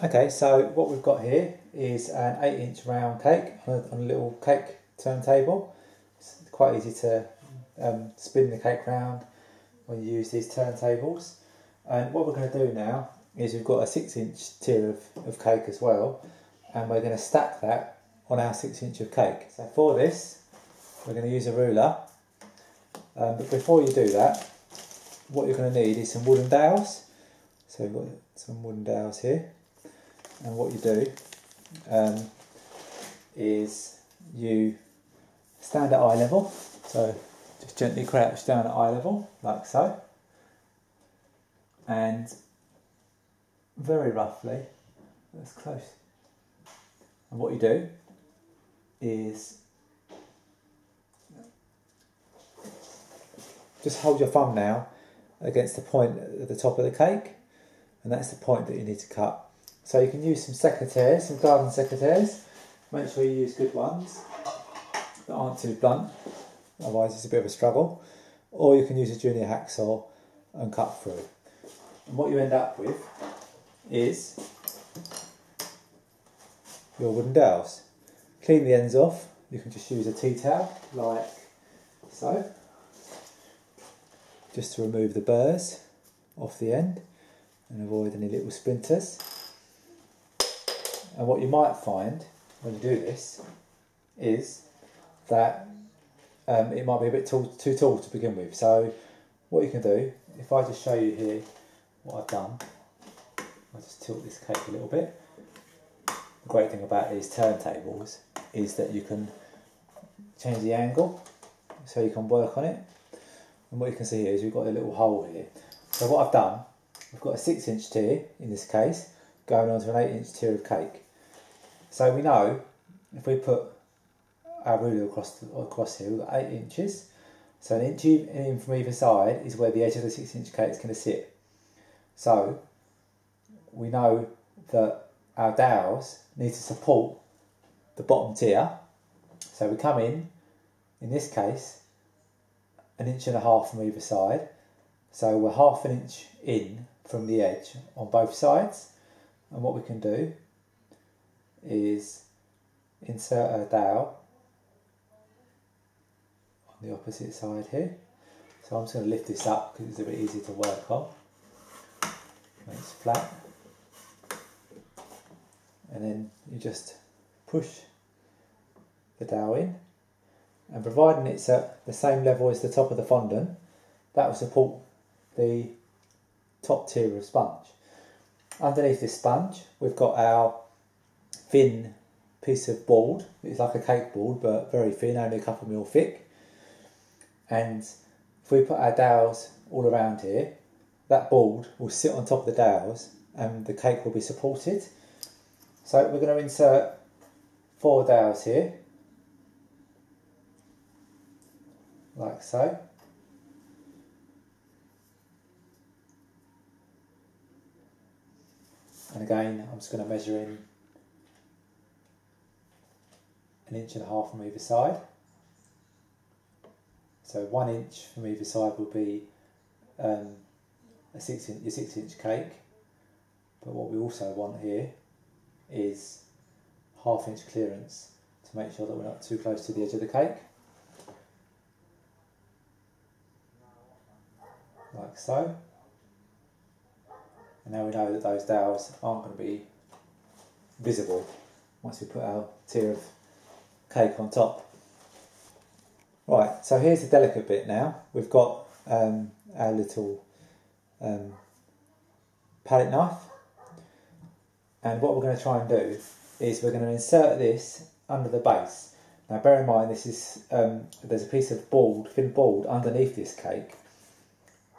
Okay, so what we've got here is an 8-inch round cake on a little cake turntable. It's quite easy to spin the cake round when you use these turntables. And what we're going to do now is we've got a 6-inch tier of cake as well, and we're going to stack that on our 6-inch of cake. So for this, we're going to use a ruler. But before you do that, what you're going to need is some wooden dowels. So we've got some wooden dowels here. And what you do is you stand at eye level, so just gently crouch down at eye level, like so, and very roughly, that's close. And what you do is just hold your thumb now against the point at the top of the cake, and that's the point that you need to cut. So you can use some secateurs, some garden secateurs. Make sure you use good ones that aren't too blunt, otherwise it's a bit of a struggle. Or you can use a junior hacksaw and cut through. And what you end up with is your wooden dowels. Clean the ends off. You can just use a tea towel, like so, just to remove the burrs off the end and avoid any little splinters. And what you might find when you do this is that it might be a bit too tall to begin with. So what you can do, if I just show you here what I've done, I'll just tilt this cake a little bit. The great thing about these turntables is that you can change the angle so you can work on it. And what you can see here is we've got a little hole here. So what I've done, we've got a 6-inch tier in this case going onto an 8-inch tier of cake. So we know if we put our ruler across here, we've got 8 inches. So an inch in from either side is where the edge of the 6-inch cake is going to sit. So we know that our dowels need to support the bottom tier. So we come in this case, 1.5 inches from either side. So we're 1/2 inch in from the edge on both sides. And what we can do is insert a dowel on the opposite side here. So I'm just going to lift this up because it's a bit easier to work on. When it's flat. And then you just push the dowel in, and providing it's at the same level as the top of the fondant, that will support the top tier of sponge. Underneath this sponge we've got our thin piece of board. It's like a cake board but very thin, only a couple mil thick. And if we put our dowels all around here, that board will sit on top of the dowels and the cake will be supported. So we're going to insert 4 dowels here, like so. And again, I'm just going to measure in 1.5 inches from either side. So 1 inch from either side will be your 6-inch cake. But what we also want here is 1/2 inch clearance to make sure that we're not too close to the edge of the cake. Like so. And now we know that those dowels aren't going to be visible once we put our tier of cake on top. Right, so here's the delicate bit now. We've got our little palette knife, and what we're going to try and do is we're going to insert this under the base. Now bear in mind this is there's a piece of board, thin board underneath this cake,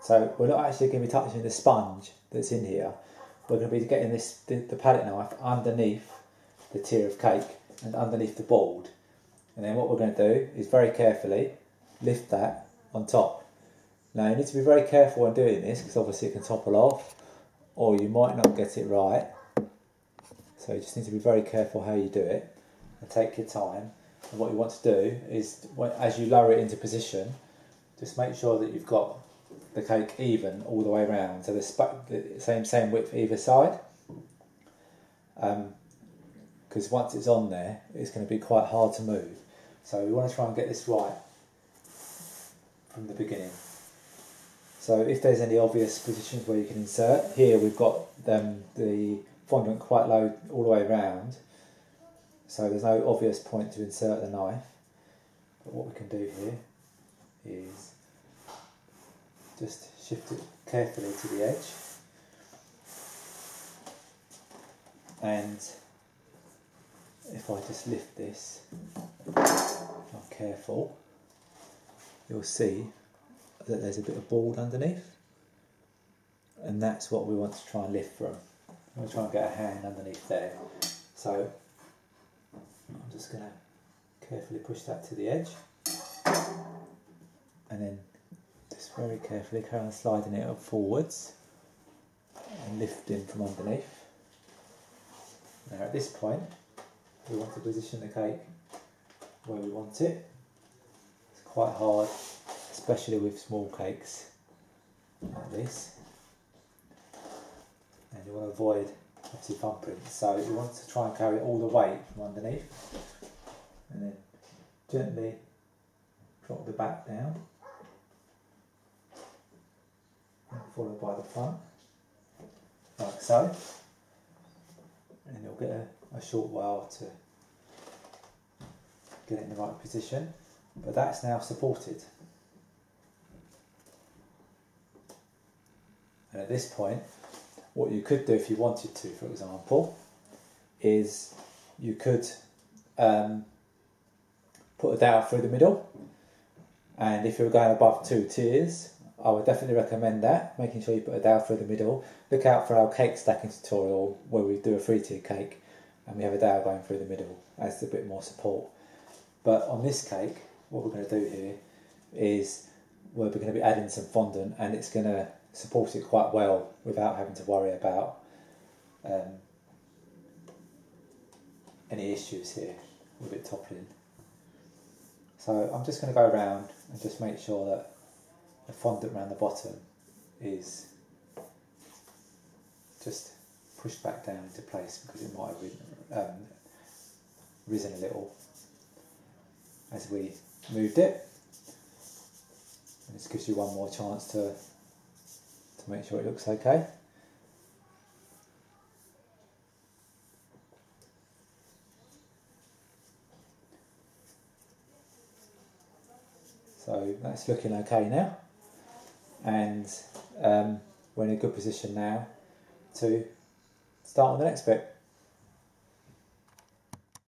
so we're not actually going to be touching the sponge that's in here. We're going to be getting the palette knife underneath the tier of cake and underneath the board, and then what we're going to do is very carefully lift that on top. Now you need to be very careful when doing this because obviously it can topple off or you might not get it right, so you just need to be very careful how you do it and take your time. And what you want to do is, as you lower it into position, just make sure that you've got the cake even all the way around, so the same width either side. because once it's on there, it's going to be quite hard to move. So we want to try and get this right from the beginning. So if there's any obvious positions where you can insert, here we've got the fondant quite low all the way around, so there's no obvious point to insert the knife. But what we can do here is just shift it carefully to the edge, and if I just lift this, if I'm careful, you'll see that there's a bit of board underneath, and that's what we want to try and lift from. I'm going to try and get a hand underneath there. So I'm just going to carefully push that to the edge, and then just very carefully carry on sliding it up forwards and lifting from underneath. Now at this point we want to position the cake where we want it. It's quite hard, especially with small cakes like this, and you want to avoid obviously thumbprints, so you want to try and carry all the weight from underneath, and then gently drop the back down, and followed by the front, like so, and you'll get a short while to get it in the right position, but that's now supported. And at this point, what you could do if you wanted to, for example, is you could put a dowel through the middle, and if you're going above 2 tiers, I would definitely recommend that, making sure you put a dowel through the middle. Look out for our cake stacking tutorial where we do a 3-tier cake and we have a dowel going through the middle, adds a bit more support. But on this cake, what we're going to do here is we're going to be adding some fondant, and it's going to support it quite well without having to worry about any issues here with it toppling. So I'm just going to go around and just make sure that the fondant around the bottom is just pushed back down into place, because it might have risen a little as we moved it. And this gives you one more chance to make sure it looks okay. So that's looking okay now, and we're in a good position now to start on the next bit.